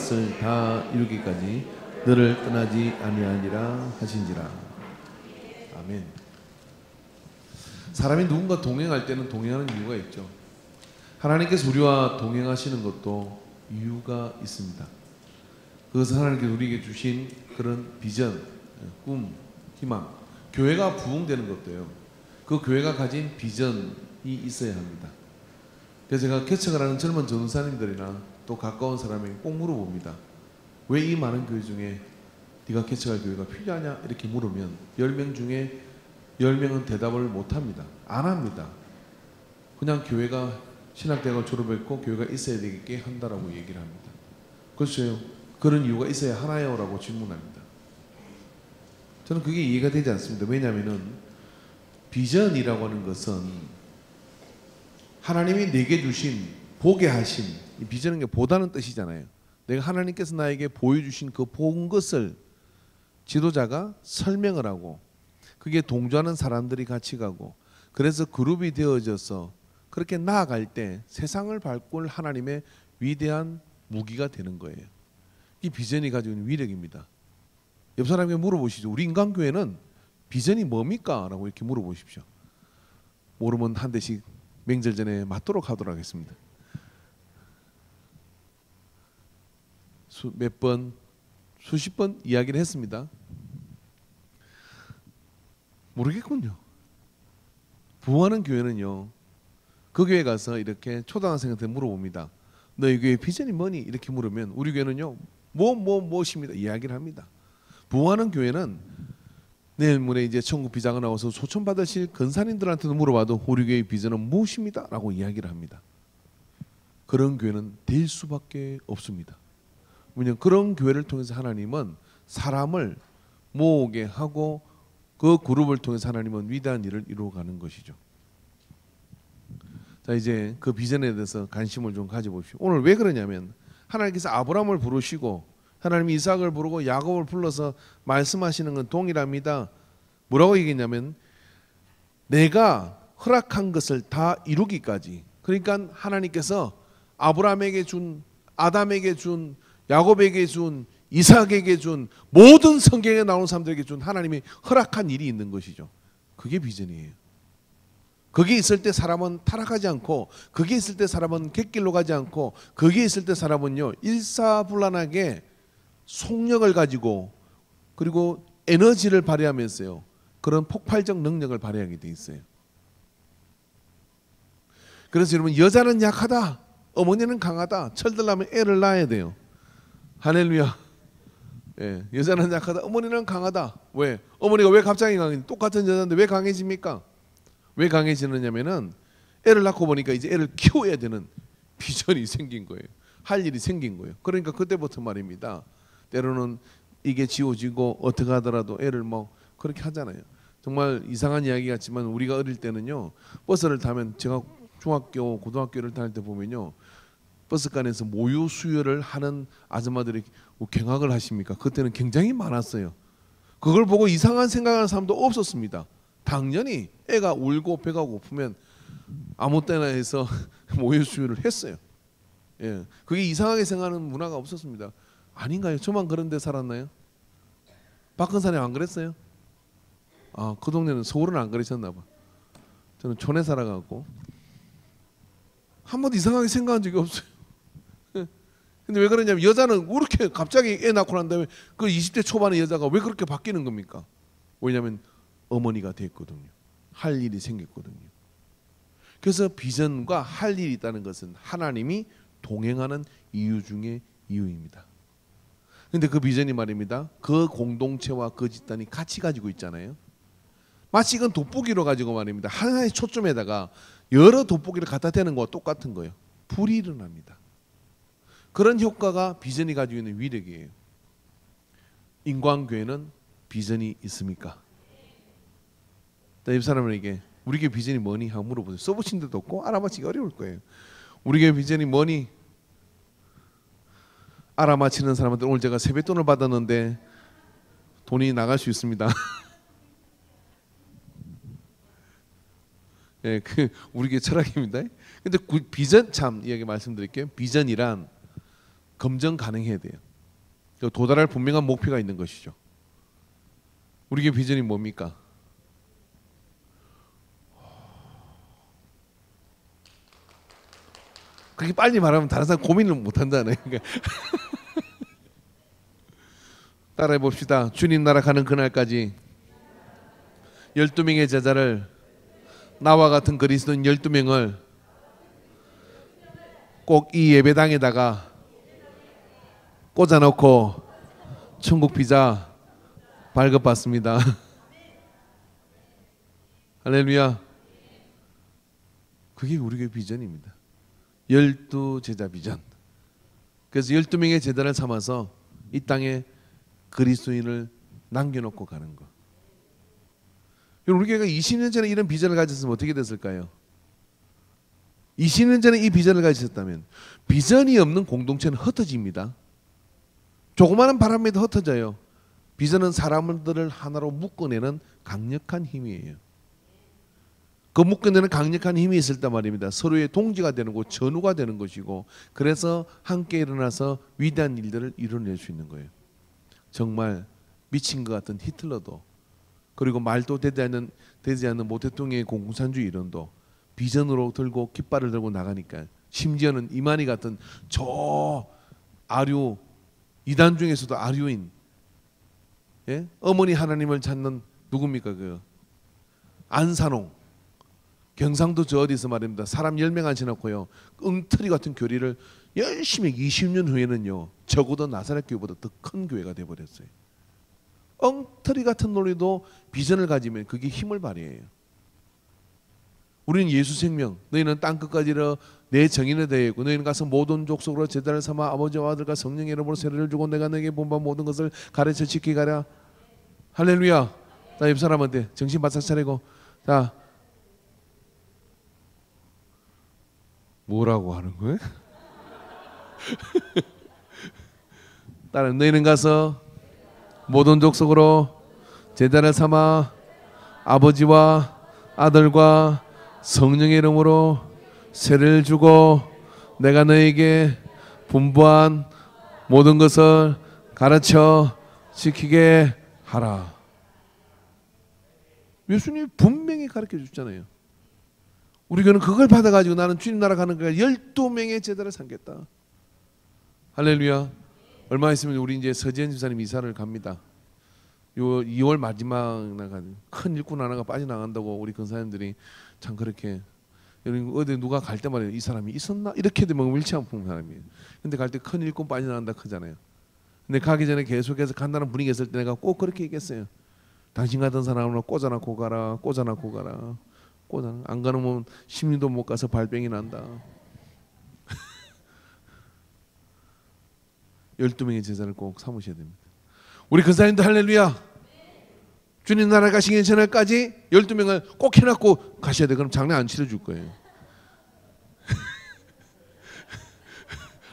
것을 다 이루기까지 너를 떠나지 아니하니라 하신지라. 아멘. 사람이 누군가 동행할 때는 동행하는 이유가 있죠. 하나님께서 우리와 동행하시는 것도 이유가 있습니다. 그것은 하나님께서 우리에게 주신 그런 비전, 꿈, 희망, 교회가 부흥되는 것도요, 그 교회가 가진 비전이 있어야 합니다. 그래서 제가 개척을 하는 젊은 전도사님들이나 또 가까운 사람에게 꼭 물어봅니다. 왜 이 많은 교회 중에 네가 개척할 교회가 필요하냐 이렇게 물으면 10명 중에 10명은 대답을 못합니다. 안 합니다. 그냥 교회가 신학대학을 졸업했고 교회가 있어야 되게 한다라고 얘기를 합니다. 그렇죠. 그런 이유가 있어야 하나요? 라고 질문합니다. 저는 그게 이해가 되지 않습니다. 왜냐하면 비전이라고 하는 것은 하나님이 내게 주신, 보게 하신, 이 비전은 게 보다는 뜻이잖아요. 내가 하나님께서 나에게 보여주신 그 본 것을 지도자가 설명을 하고 그게 동조하는 사람들이 같이 가고 그래서 그룹이 되어져서 그렇게 나아갈 때 세상을 바꿀 하나님의 위대한 무기가 되는 거예요. 이 비전이 가지고 있는 위력입니다. 옆 사람에게 물어보시죠. 우리 인간교회는 비전이 뭡니까? 라고 이렇게 물어보십시오. 모르면 한 대씩 명절 전에 맞도록 하도록 하겠습니다. 몇 번, 수십 번 이야기를 했습니다. 모르겠군요. 부흥하는 교회는요, 그 교회 가서 이렇게 초등학생한테 물어봅니다. 너희 교회 비전이 뭐니? 이렇게 물으면 우리 교회는요, 무엇입니다. 이야기를 합니다. 부흥하는 교회는 내일 모레 이제 천국 비자가 나와서 소천 받으실 근사님들한테도 물어봐도 우리 교회의 비전은 무엇입니다. 라고 이야기를 합니다. 그런 교회는 될 수밖에 없습니다. 왜냐하면 그런 교회를 통해서 하나님은 사람을 모으게 하고 그 그룹을 통해서 하나님은 위대한 일을 이루어가는 것이죠. 자, 이제 그 비전에 대해서 관심을 좀 가져보십시오. 오늘 왜 그러냐면 하나님께서 아브라함을 부르시고 하나님이 이삭을 부르고 야곱을 불러서 말씀하시는 건 동일합니다. 뭐라고 얘기했냐면 내가 허락한 것을 다 이루기까지. 그러니까 하나님께서 아브라함에게 준, 아담에게 준, 야곱에게 준, 이삭에게 준, 모든 성경에 나오는 사람들에게 준 하나님이 허락한 일이 있는 것이죠. 그게 비전이에요. 거기에 있을 때 사람은 타락하지 않고, 거기에 있을 때 사람은 갯길로 가지 않고, 거기에 있을 때 사람은요 일사불란하게 속력을 가지고 그리고 에너지를 발휘하면서요 그런 폭발적 능력을 발휘하게 돼 있어요. 그래서 여러분, 여자는 약하다, 어머니는 강하다, 철들려면 애를 낳아야 돼요. 할렐루야. 예, 여자는 약하다, 어머니는 강하다. 왜? 어머니가 왜 갑자기 강해지? 똑같은 여자인데 왜 강해집니까? 왜 강해지느냐면은 애를 낳고 보니까 이제 애를 키워야 되는 비전이 생긴 거예요. 할 일이 생긴 거예요. 그러니까 그때부터 말입니다. 때로는 이게 지워지고 어떻게 하더라도 애를 뭐 그렇게 하잖아요. 정말 이상한 이야기 같지만 우리가 어릴 때는요 버스를 타면, 제가 중학교 고등학교를 다닐 때 보면요 버스간에서 모유 수유를 하는 아줌마들이 경악을 하십니까? 그때는 굉장히 많았어요. 그걸 보고 이상한 생각하는 사람도 없었습니다. 당연히 애가 울고 배가 고프면 아무 때나 해서 모유 수유를 했어요. 예, 그게 이상하게 생각하는 문화가 없었습니다. 아닌가요? 저만 그런 데 살았나요? 박근사님 안 그랬어요? 아, 그 동네는, 서울은 안 그러셨나 봐. 저는 촌에 살아가고 한 번도 이상하게 생각한 적이 없어요. 근데 왜 그러냐면 여자는 왜 이렇게 갑자기 애 낳고 난 다음에 그 20대 초반의 여자가 왜 그렇게 바뀌는 겁니까? 왜냐하면 어머니가 됐거든요. 할 일이 생겼거든요. 그래서 비전과 할 일이 있다는 것은 하나님이 동행하는 이유 중에 이유입니다. 근데 그 비전이 말입니다, 그 공동체와 그 집단이 같이 가지고 있잖아요. 마치 이건 돋보기로 가지고 말입니다, 하나의 초점에다가 여러 돋보기를 갖다 대는 거와 똑같은 거예요. 불이 일어납니다. 그런 효과가 비전이 가지고 있는 위력이에요. 인광교회는 비전이 있습니까? 옆 사람에게 우리 교회 비전이 뭐니? 하고 물어보세요. 써보신 데도 없고 알아맞히기 어려울 거예요. 우리 교회 비전이 뭐니? 알아맞히는 사람한테 오늘 제가 세뱃돈을 받았는데 돈이 나갈 수 있습니다. 예, 그 우리 교회 철학입니다. 근데 비전, 참 이야기 말씀드릴게요. 비전이란 검증 가능해야 돼요. 도달할 분명한 목표가 있는 것이죠. 우리 교회 비전이 뭡니까? 그렇게 빨리 말하면 다른 사람 고민을 못한다네. 따라해 봅시다. 주님 나라 가는 그날까지 12명의 제자를, 나와 같은 그리스도인 12명을 꼭 이 예배당에다가 꽂아놓고 천국 비자 발급받습니다. 할렐루야. 그게 우리 교회 비전입니다. 12제자 비전. 그래서 12명의 제자를 삼아서 이 땅에 그리스도인을 남겨놓고 가는 것. 우리 교회가 20년 전에 이런 비전을 가졌으면 어떻게 됐을까요? 20년 전에 이 비전을 가지셨다면, 비전이 없는 공동체는 흩어집니다. 조그마한 바람에도 흩어져요. 비전은 사람들을 하나로 묶어내는 강력한 힘이에요. 그 묶어내는 강력한 힘이 있을 때 말입니다. 서로의 동지가 되는 것, 전우가 되는 것이고, 그래서 함께 일어나서 위대한 일들을 이뤄낼 수 있는 거예요. 정말 미친 것 같은 히틀러도, 그리고 말도 되지 않는 모태통의 공산주의 이론도 비전으로 들고 깃발을 들고 나가니까, 심지어는 이만희 같은 저 아류 이단 중에서도 아류인, 예? 어머니 하나님을 찾는 누굽니까? 그 안산홍, 경상도 저 어디서 말입니다. 사람 10명 앉혀놓고요, 엉터리 같은 교리를 열심히 20년 후에는요, 적어도 나사렛 교회보다 더 큰 교회가 되어버렸어요. 엉터리 같은 논리도 비전을 가지면 그게 힘을 발휘해요. 우리는 예수 생명, 너희는 땅끝까지 내 정인에 대하고 너희는 가서 모든 족속으로 제자를 삼아 아버지와 아들과 성령의 이름으로 세례를 주고 내가 너에게 본받은 모든 것을 가르쳐 지키게 하라. 할렐루야. 자, 옆 사람한테 정신 바짝 차리고, 자, 뭐라고 하는 거예요? 따라, 너희는 가서 모든 족속으로 제자를 삼아 아버지와 아들과 성령의 이름으로 세례를 주고 내가 너에게 분부한 모든 것을 가르쳐 지키게 하라. 예수님이 분명히 가르쳐 주잖아요. 우리 교회는 그걸 받아가지고 나는 주님 나라 가는 거야 12명의 제자를 삼겠다. 할렐루야. 얼마 있으면 우리 이제 서지현 집사님 이사를 갑니다. 요 2월 마지막 날 큰 일꾼 하나가 빠져나간다고 우리 권사님들이 참 그렇게, 어디 누가 갈 때마다 이 사람이 있었나? 이렇게 되면 일치 않는 사람이에요. 근데 갈 때 큰 일꾼 빠져나간다 크잖아요. 근데 가기 전에 계속해서 간다는 분위기 있을 때 내가 꼭 그렇게 얘기했어요. 당신 같은 사람을 꽂아놓고 가라, 꽂아놓고 가라, 안 가면 10리도 못 가서 발병이 난다. 12명의 제자를 꼭 삼으셔야 됩니다. 우리 권사님도 할렐루야. 주님 나라 가시기 전에까지 12명을 꼭 해놓고 가셔야 돼. 그럼 장례 안 치러줄 거예요.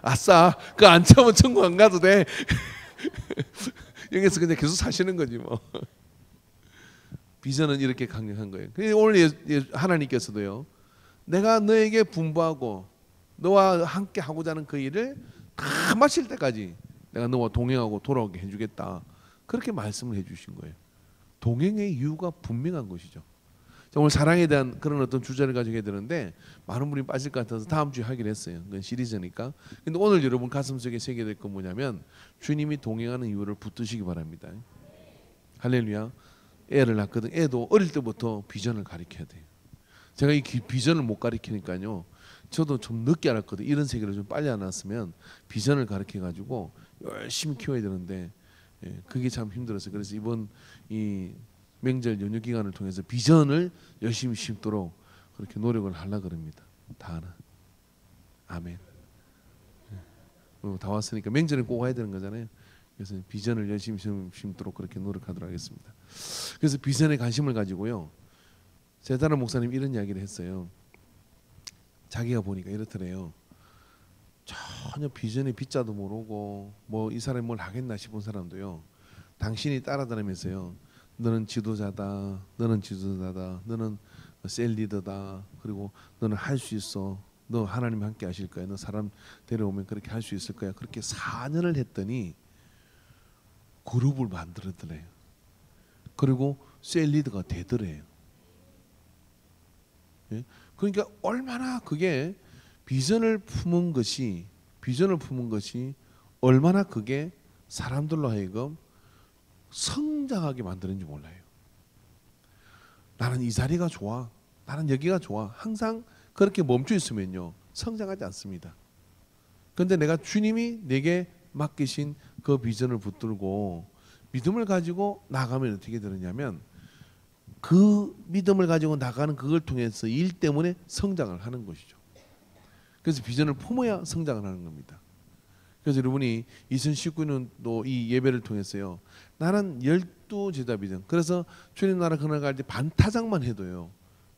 아싸, 그거 안 참으면 천국 안 가도 돼. 여기서 그냥 계속 사시는 거지 뭐. 비전은 이렇게 강력한 거예요. 오늘 하나님께서도요, 내가 너에게 분부하고 너와 함께 하고자 하는 그 일을 다 마칠 때까지 내가 너와 동행하고 돌아오게 해주겠다. 그렇게 말씀을 해주신 거예요. 동행의 이유가 분명한 것이죠. 오늘 사랑에 대한 그런 어떤 주제를 가지고 해야 되는데 많은 분이 빠질 것 같아서 다음 주에 하기로 했어요. 그건 시리즈니까. 근데 오늘 여러분 가슴속에 새겨야 될 건 뭐냐면, 주님이 동행하는 이유를 붙드시기 바랍니다. 할렐루야. 애를 낳거든. 애도 어릴 때부터 비전을 가르쳐야 돼요. 제가 이 비전을 못 가르치니까요, 저도 좀 늦게 알았거든요. 이런 세계를 좀 빨리 알았으면 비전을 가르쳐 가지고 열심히 키워야 되는데, 그게 참 힘들었어요. 그래서 이번 이 명절 연휴 기간을 통해서 비전을 열심히 심도록 그렇게 노력을 하려고 합니다. 다 하나. 아멘. 다 왔으니까 명절에 꼭 와야 되는 거잖아요. 그래서 비전을 열심히 심도록 그렇게 노력하도록 하겠습니다. 그래서 비전에 관심을 가지고요, 제 다른 목사님 이런 이야기를 했어요. 자기가 보니까 이렇더래요. 전혀 비전의 비자도 모르고 뭐 이 사람이 뭘 하겠나 싶은 사람도요, 당신이 따라다니면서요, 너는 지도자다, 너는 지도자다, 너는 셀 리더다, 그리고 너는 할 수 있어, 너 하나님 함께 하실 거야. 너 사람 데려오면 그렇게 할 수 있을 거야. 그렇게 4년을 했더니 그룹을 만들었더래요. 그리고 셀 리더가 되더래요. 예? 그러니까 얼마나 그게 비전을 품은 것이 얼마나 그게 사람들로 하여금 성장하게 만드는지 몰라요. 나는 이 자리가 좋아. 나는 여기가 좋아. 항상 그렇게 멈춰 있으면요, 성장하지 않습니다. 그런데 내가 주님이 내게 맡기신 그 비전을 붙들고 믿음을 가지고 나가면 어떻게 되느냐면, 그 믿음을 가지고 나가는 그걸 통해서 일 때문에 성장을 하는 것이죠. 그래서 비전을 품어야 성장을 하는 겁니다. 그래서 여러분이 2019년도 이 예배를 통해서요, 나는 12제자 비전, 그래서 주님 나라 그날 갈 때 반타작만 해도요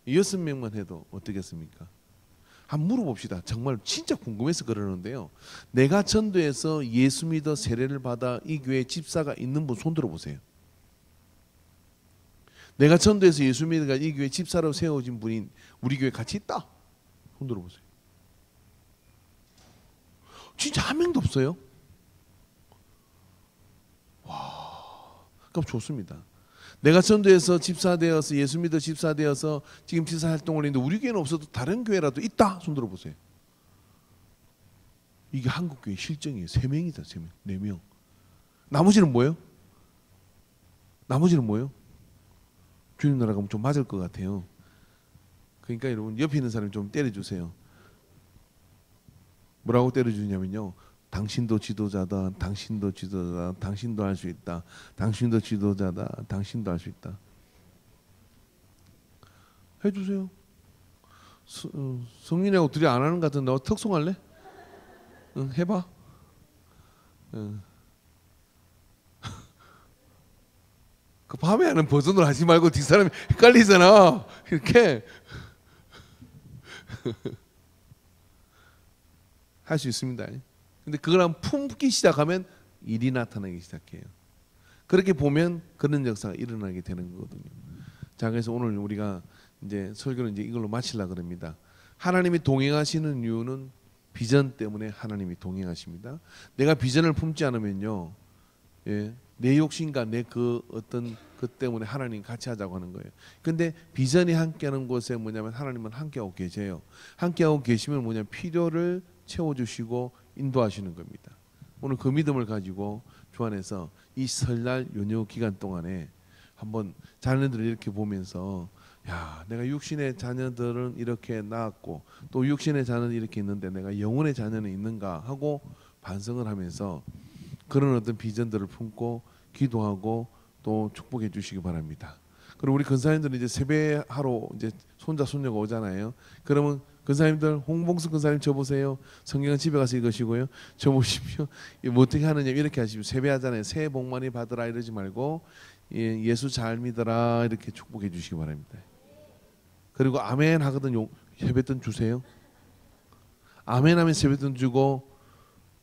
6명만 해도 어떻겠습니까? 한번 물어봅시다. 정말 진짜 궁금해서 그러는데요, 내가 전도해서 예수 믿어 세례를 받아 이 교회 집사가 있는 분 손 들어보세요. 내가 전도해서 예수 믿어가 이 교회 집사로 세워진 분이 우리 교회 같이 있다. 손 들어보세요. 진짜 한 명도 없어요. 와, 그럼 좋습니다. 내가 전도해서 집사 되어서 예수 믿어 집사 되어서 지금 집사 활동을 했는데 우리 교회는 없어도 다른 교회라도 있다. 손 들어보세요. 이게 한국 교회 실정이에요. 3명이다. 3명, 4명. 나머지는 뭐예요? 주님 나라 가면 좀 맞을 것 같아요. 그러니까 여러분 옆에 있는 사람 좀 때려주세요. 뭐라고 때려주냐면요, 당신도 지도자다. 당신도 지도자다. 당신도 할 수 있다. 당신도 지도자다. 당신도 할 수 있다. 해주세요. 성민이하고 둘이 안 하는 것 같은데 너 특송할래? 응, 해봐. 응. 그 밤에 하는 버전으로 하지 말고 뒷사람이 헷갈리잖아. 이렇게 할 수 있습니다. 근데 그걸 한번 품기 시작하면 일이 나타나기 시작해요. 그렇게 보면 그런 역사가 일어나게 되는 거거든요. 자, 그래서 오늘 우리가 이제 설교는 이제 이걸로 마치려고 합니다. 하나님이 동행하시는 이유는 비전 때문에 하나님이 동행하십니다. 내가 비전을 품지 않으면요, 예, 내 욕심과 내 그 어떤 것 때문에 하나님 같이 하자고 하는 거예요. 근데 비전이 함께하는 곳에 뭐냐면 하나님은 함께하고 계세요. 함께하고 계시면 뭐냐면 필요를 채워주시고 인도하시는 겁니다. 오늘 그 믿음을 가지고 주 안에서 이 설날 연휴 기간 동안에 한번 자녀들을 이렇게 보면서, 야, 내가 육신의 자녀들은 이렇게 낳았고 또 육신의 자녀는 이렇게 있는데 내가 영혼의 자녀는 있는가 하고 반성을 하면서 그런 어떤 비전들을 품고 기도하고 또 축복해 주시기 바랍니다. 그리고 우리 근사님들은 이제 세배하러 이제 손자 손녀가 오잖아요. 그러면 근사님들, 홍봉수 근사님 저 보세요. 성경은 집에 가서 읽으시고요. 저 보십시오. 뭐 어떻게 하느냐 이렇게 하시면, 세배하잖아요. 새해 복 많이 받으라 이러지 말고 예수 잘 믿어라 이렇게 축복해 주시기 바랍니다. 그리고 아멘 하거든 세뱃돈 주세요. 아멘 하면 세뱃돈 주고,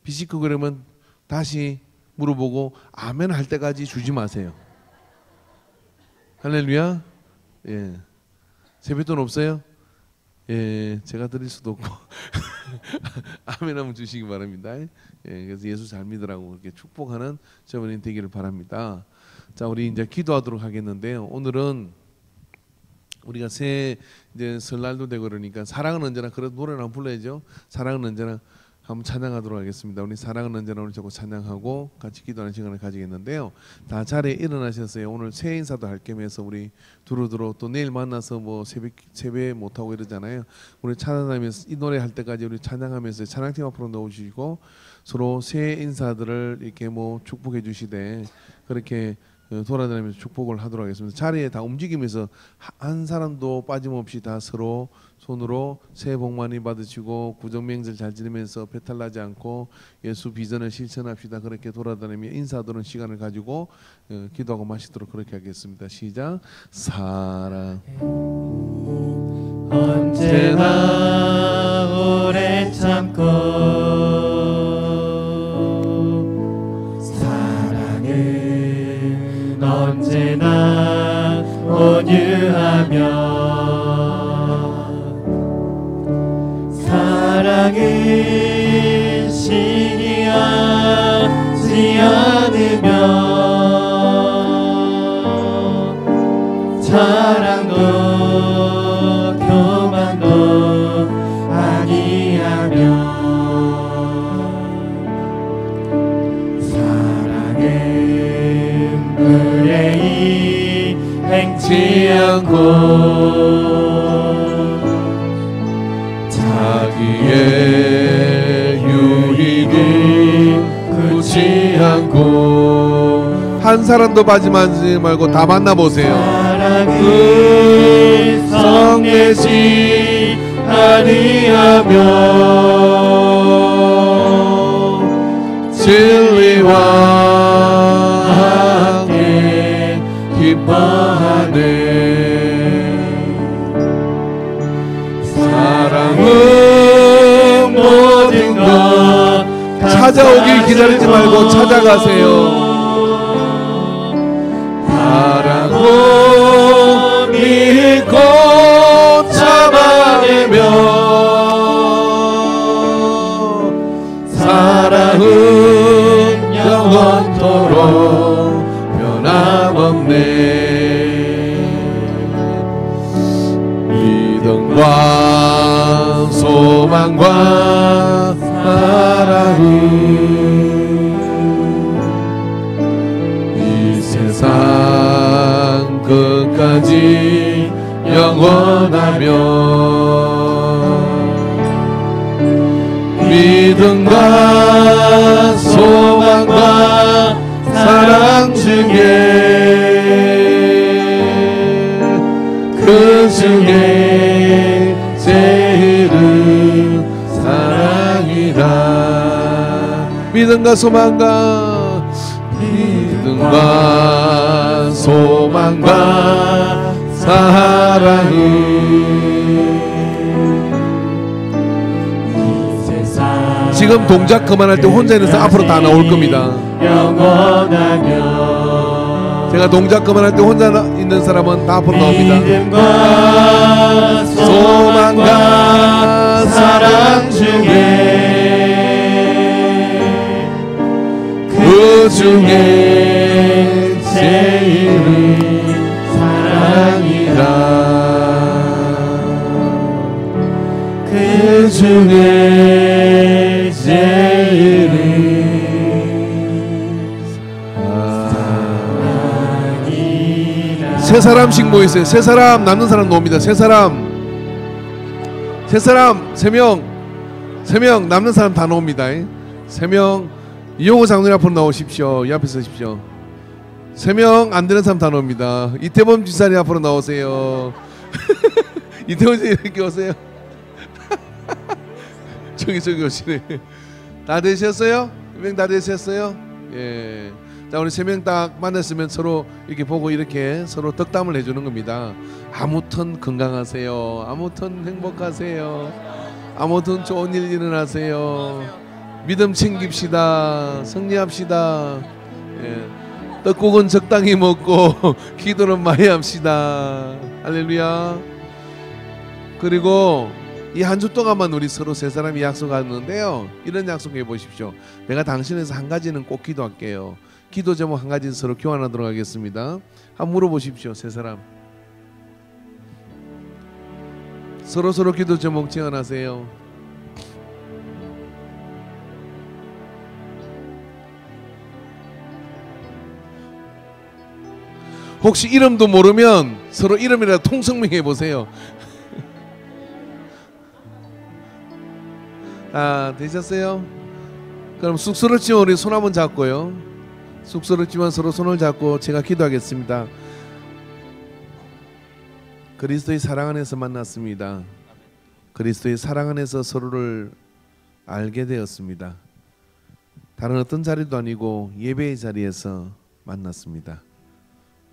비시크 그러면 다시 물어보고 아멘 할 때까지 주지 마세요. 할렐루야. 예. 세뱃돈 없어요? 예, 제가 드릴 수도 없고 아멘 한번 주시기 바랍니다. 예, 그래서 예수 잘 믿으라고 그렇게 축복하는 저번에 되기를 바랍니다. 자, 우리 이제 기도하도록 하겠는데요. 오늘은 우리가 새해 이제 설날도 되고 그러니까 사랑은 언제나, 그래도 노래를 한번 불러야죠. 사랑은 언제나 한번 찬양하도록 하겠습니다. 우리 사랑은 언제나 오늘 자꾸 찬양하고 같이 기도하는 시간을 가지겠는데요. 다 자리에 일어나셨어요. 오늘 새해 인사도 할 겸해서 우리 두루두루 또 내일 만나서 뭐 세배 못 하고 이러잖아요. 우리 찬양하면서 이 노래 할 때까지 우리 찬양하면서 찬양팀 앞으로 넣어주시고 서로 새해 인사들을 이렇게 뭐 축복해 주시되 그렇게 돌아다니면서 축복을 하도록 하겠습니다. 자리에 다 움직이면서 한 사람도 빠짐없이 다 서로 손으로 새해 복 많이 받으시고 구정명절 잘 지내면서 배탈 나지 않고 예수 비전을 실천합시다. 그렇게 돌아다니며 인사드리는 시간을 가지고 기도하고 마시도록 그렇게 하겠습니다. 시작. 사랑 언제나 오래 참고 언제나 온유하며 사랑도 교만도 아니하며 사랑은 불의히 행치 않고 자기의 유익을 굳이 않고 한 사람도 빠지지 말고 다 만나보세요. 사랑은 성내지 아니하며 진리와 함께 기뻐하네. 사랑은 모든 것 찾아오길 기다리지 말고 찾아가세요. 바라고 믿고 잡아내며 사랑은 영원토록 변함없네. 믿음과 소망과 사랑은 이 세상 끝까지 영원하며 믿음과 소망과 사랑 중에 그 중에 제일은 사랑이라. 믿음과 소망과 소망과 사랑은 지금 동작 그만할 때 혼자 있는 사람 앞으로 다 나올 겁니다. 영원하며 제가 동작 그만할 때 혼자 있는 사람은 다 앞으로 나옵니다. 믿음과 소망과 사랑 중에 그 중에 제일은 사랑이라. 그 중에 제일은 사랑이라. 세 사람씩 모이세요. 세 사람 남는 사람 놓습니다. 세 사람, 세 명 남는 사람 다 놓습니다. 세 명. 이용호 장로님 앞으로 나오십시오. 이 앞에 서십시오. 3명 안 되는 사람 다 나옵니다. 이태범 지사님 앞으로 나오세요. 이태범 지사님 이렇게 오세요. 저기 오시네. 다 되셨어요? 몇 명 다 되셨어요? 예. 자, 우리 3명 딱 만났으면 서로 이렇게 보고 이렇게 서로 덕담을 해주는 겁니다. 아무튼 건강하세요. 아무튼 행복하세요. 아무튼 좋은 일 일어나세요. 믿음 챙깁시다. 승리합시다. 예. 떡국은 적당히 먹고 기도는 많이 합시다. 할렐루야. 그리고 이 한 주 동안만 우리 서로 세 사람이 약속하는데요. 이런 약속해 보십시오. 내가 당신에서 한 가지는 꼭 기도할게요. 기도 제목 한 가지 서로 교환하도록 하겠습니다. 한번 물어보십시오. 세 사람 서로 기도 제목 제안하세요. 혹시 이름도 모르면 서로 이름이라도 통성명해 보세요. 아, 되셨어요? 그럼 쑥스럽지만 우리 손 한번 잡고요. 쑥스럽지만 서로 손을 잡고 제가 기도하겠습니다. 그리스도의 사랑 안에서 만났습니다. 그리스도의 사랑 안에서 서로를 알게 되었습니다. 다른 어떤 자리도 아니고 예배의 자리에서 만났습니다.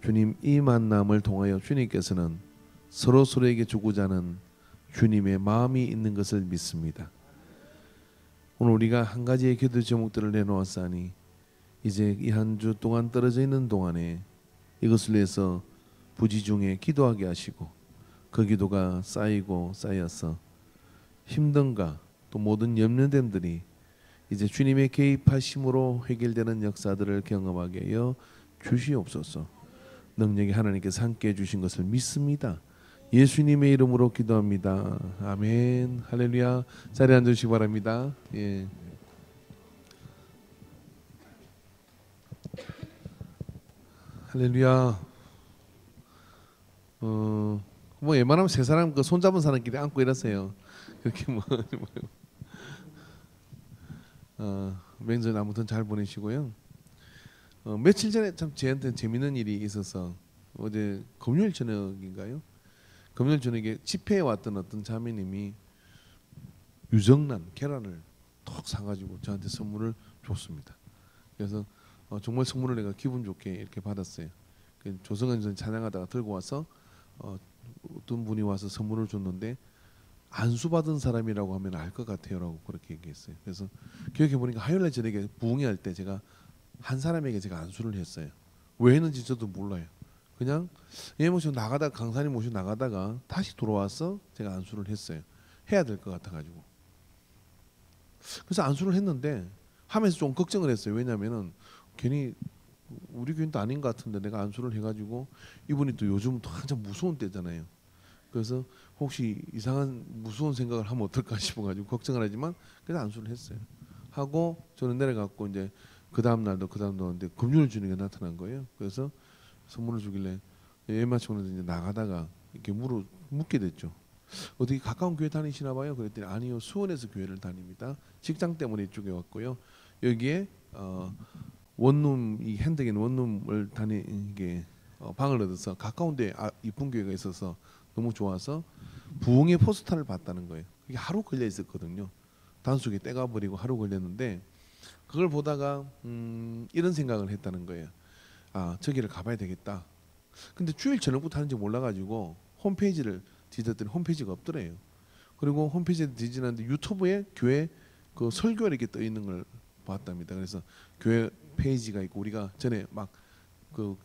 주님, 이 만남을 통하여 주님께서는 서로에게 주고자 하는 주님의 마음이 있는 것을 믿습니다. 오늘 우리가 한 가지의 기도 제목들을 내놓았사니 이제 이 한 주 동안 떨어져 있는 동안에 이것을 위해서 부지중에 기도하게 하시고 그 기도가 쌓여서 힘든가 또 모든 염려됨들이 이제 주님의 개입하심으로 해결되는 역사들을 경험하게 하여 주시옵소서. 능력이 하나님께서 함께 해주신 것을 믿습니다. 예수님의 이름으로 기도합니다. 아멘. 할렐루야. 자리에 앉으시기 바랍니다. 예. 할렐루야. 뭐 웬만하면 세 사람 그 손잡은 사람끼리 안고 이러세요. 그렇게 명절 아무튼 잘 보내시고요. 며칠 전에 참 저한테 재밌는 일이 있어서 어제 금요일 저녁인가요? 금요일 저녁에 집회에 왔던 어떤 자매님이 유정란 계란을 톡 사가지고 저한테 선물을 줬습니다. 그래서 정말 선물을 내가 기분 좋게 이렇게 받았어요. 조성은 전 찬양하다가 들고 와서 어떤 분이 와서 선물을 줬는데 안수 받은 사람이라고 하면 알 것 같아요라고 그렇게 얘기했어요. 그래서 기억해 보니까 화요일날 저녁에 부흥회 할 때 제가 한 사람에게 제가 안수를 했어요. 왜 했는지 저도 몰라요. 그냥 얘 모시고 나가다 강사님 모시고 나가다가 다시 돌아와서 제가 안수를 했어요. 해야 될 것 같아가지고. 그래서 안수를 했는데 하면서 좀 걱정을 했어요. 왜냐하면은 괜히 우리 교인도 아닌 것 같은데 내가 안수를 해가지고 이분이 또 요즘 또 한참 무서운 때잖아요. 그래서 혹시 이상한 무서운 생각을 하면 어떨까 싶어가지고 걱정을 하지만 그래서 안수를 했어요. 하고 저는 내려갔고 이제 그 다음 날도 근데 금요일 저녁에 나타난 거예요. 그래서 선물을 주길래 예마치고는 이제 나가다가 이렇게 묻게 됐죠. 어떻게 가까운 교회 다니시나 봐요? 그랬더니 아니요, 수원에서 교회를 다닙니다. 직장 때문에 이쪽에 왔고요. 여기에 원룸 이 핸드겐 원룸을 다니게 방을 얻어서 가까운데 이쁜 교회가 있어서 너무 좋아서 부흥의 포스터를 봤다는 거예요. 그게 하루 걸려 있었거든요. 단속에 떼가 버리고 하루 걸렸는데 그걸 보다가 이런 생각을 했다는 거예요. 아, 저기를 가봐야 되겠다. 근데 주일 저녁부터 하는지 몰라가지고 홈페이지를 뒤졌더니 홈페이지가 없더래요. 그리고 홈페이지에 뒤지는데 유튜브에 교회 그 설교 이렇게 떠 있는 걸 봤답니다. 그래서 교회 페이지가 있고 우리가 전에 막 그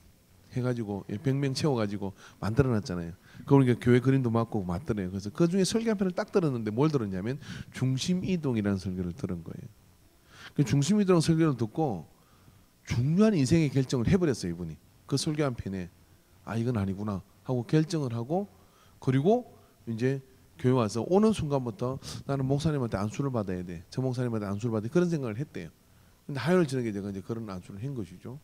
해가지고 100명 채워가지고 만들어놨잖아요. 그러니까 교회 그림도 맞고 맞더래요. 그래서 그 중에 설교 한 편을 딱 들었는데 뭘 들었냐면 중심 이동이라는 설교를 들은 거예요. 그 중심 이동 설교를 듣고 중요한 인생의 결정을 해버렸어요. 이분이 그 설교 한 편에 아 이건 아니구나 하고 결정을 하고 그리고 이제 교회 와서 오는 순간부터 나는 목사님한테 안수를 받아야 돼. 저 목사님한테 안수를 받아야 돼. 그런 생각을 했대요. 근데 화요일 저녁에 제가 이제 그런 안수를 한 것이죠.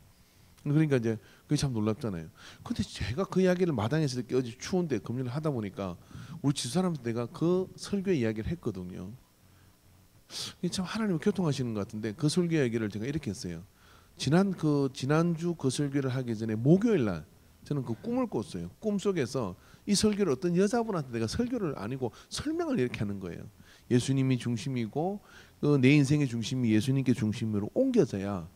그러니까 이제 그게 참 놀랍잖아요. 근데 제가 그 이야기를 마당에서 이렇게 어제 추운데 금요일 하다 보니까 우리 집사람한테 내가 그 설교 이야기를 했거든요. 이게 참 하나님은 교통하시는 것 같은데 그 설교 이야기를 제가 이렇게 했어요. 지난주 그 설교를 하기 전에 목요일 날 저는 그 꿈을 꿨어요. 꿈 속에서 이 설교를 어떤 여자분한테 내가 설교를 아니고 설명을 이렇게 하는 거예요. 예수님이 중심이고 내 인생의 중심이 예수님께 중심으로 옮겨져야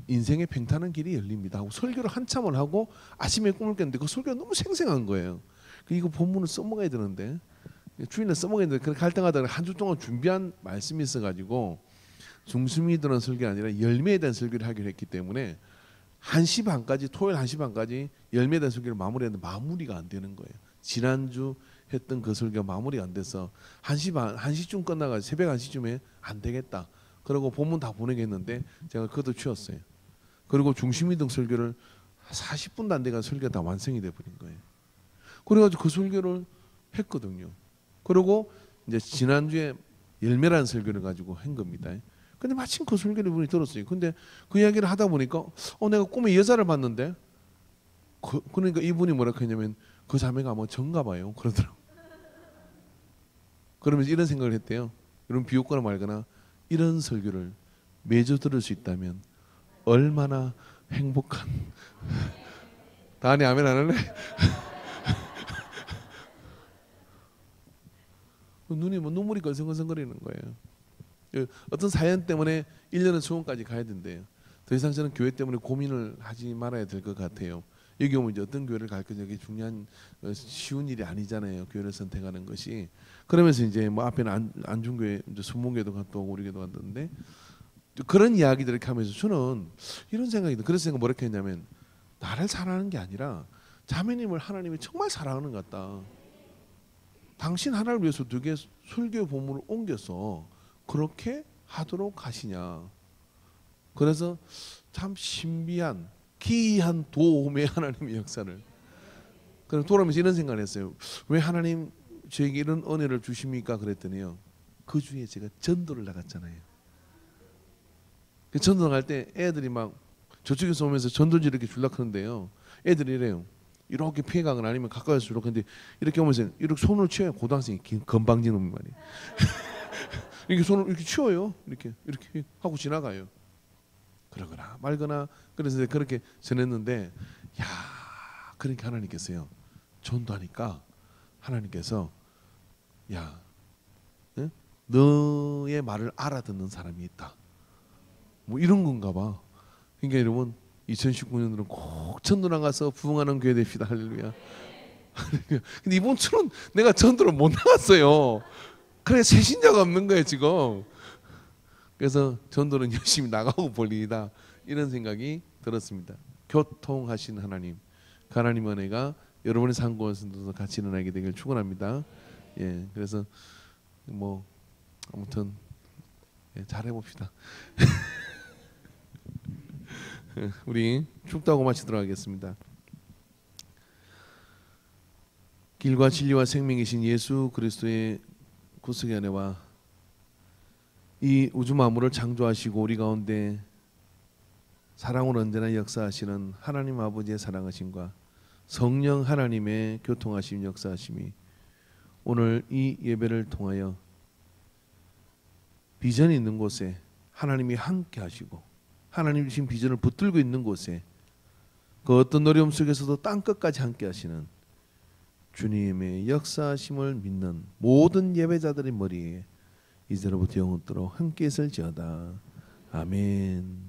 인생의 팽탄한 길이 열립니다 하고 설교를 한참을 하고 아침에 꿈을 깼는데 그 설교가 너무 생생한 거예요. 이거 본문을 써먹어야 되는데 주일날 써먹어야 되는데 그렇게 갈등하다가 한 주 동안 준비한 말씀이 있어가지고 중심이 드는 설교가 아니라 열매에 대한 설교를 하기로 했기 때문에 1시 반까지 토요일 1시 반까지 열매에 대한 설교를 마무리했는데 마무리가 안 되는 거예요. 지난주 했던 그 설교가 마무리가 안 돼서 1시쯤 끝나가지고 새벽 1시쯤에 안 되겠다. 그러고 본문 다 보내겠는데 제가 그것도 치웠어요. 그리고 중심이동 설교를 40분도 안 돼가 설교가 다 완성이 돼버린 거예요. 그래가지고 그 설교를 했거든요. 그리고 이제 지난주에 열매라는 설교를 가지고 한 겁니다. 근데 마침 그 설교를 분이 들었어요. 근데 그 이야기를 하다 보니까 내가 꿈에 여자를 봤는데 그러니까 이분이 뭐라 했냐면 그 자매가 아마 전가 봐요. 그러더라고. 그러면서 이런 생각을 했대요. 이런 비웃거나 말거나 이런 설교를 매주 들을 수 있다면 얼마나 행복한 다니 아멘 안 할래? 눈이 뭐 눈물이 걸성걸성거리는 거예요. 어떤 사연 때문에 1년은 수원까지 가야 된대요. 더 이상 저는 교회 때문에 고민을 하지 말아야 될 것 같아요. 여기 오면 이제 어떤 교회를 갈 건지 이게 중요한 쉬운 일이 아니잖아요. 교회를 선택하는 것이. 그러면서 이제 뭐 앞에는 안중교회, 이제 순문교회도 갔다 오고 우리 교회도 갔는데 그런 이야기들을 이렇게 하면서 저는 이런 생각이 들어요. 그래서 제가 뭐라고 했냐면 나를 사랑하는 게 아니라 자매님을 하나님이 정말 사랑하는 것 같다. 당신 하나를 위해서 되게 설교 본문을 옮겨서 그렇게 하도록 하시냐. 그래서 참 신비한 기이한 도움의 하나님의 역사를. 그럼 돌아오면서 이런 생각을 했어요. 왜 하나님 저에게 이런 은혜를 주십니까? 그랬더니요, 그 주에 제가 전도를 나갔잖아요. 그 전도 나갈 때 애들이 막 저쪽에서 오면서 전도지 이렇게 줄라 하는데요, 애들이 이래요. 이렇게 피해가거나 아니면 가까이서 줄라 하는데 이렇게 오면서 이렇게 손을 치워요. 고등학생이 건방진 놈이 말이에요. 이렇게 손을 이렇게 치워요. 이렇게 하고 지나가요. 그러거나 말거나. 그래서 그렇게 전했는데, 야, 그러니까 하나님께서요, 전도하니까 하나님께서, 야, 응? 너의 말을 알아듣는 사람이 있다, 뭐 이런 건가 봐. 그러니까 여러분, 2019년으로 꼭 전도 나가서 부흥하는 교회 됩시다. 할렐루야. 근데 이번 주는 내가 전도를 못 나갔어요. 그래, 새신자가 없는 거예요 지금. 그래서 전도는 열심히 나가고 볼일이다, 이런 생각이 들었습니다. 교통하신 하나님, 하나님 은혜가 여러분의 삶 가운데서도 같이 일어나게 되길 축원합니다. 예, 그래서 뭐 아무튼 잘해 봅시다. 우리 축도하고 마치도록 하겠습니다. 길과 진리와 생명이신 예수 그리스도의 구속의 은혜와 이 우주 만물을 창조하시고 우리 가운데 사랑으로 언제나 역사하시는 하나님 아버지의 사랑하심과 성령 하나님의 교통하심 역사하심이 오늘 이 예배를 통하여 비전이 있는 곳에 하나님이 함께 하시고 하나님 주신 비전을 붙들고 있는 곳에 그 어떤 어려움 속에서도 땅끝까지 함께 하시는 주님의 역사하심을 믿는 모든 예배자들의 머리에 이제로부터 영원토록 함께 있을지어다. 아멘.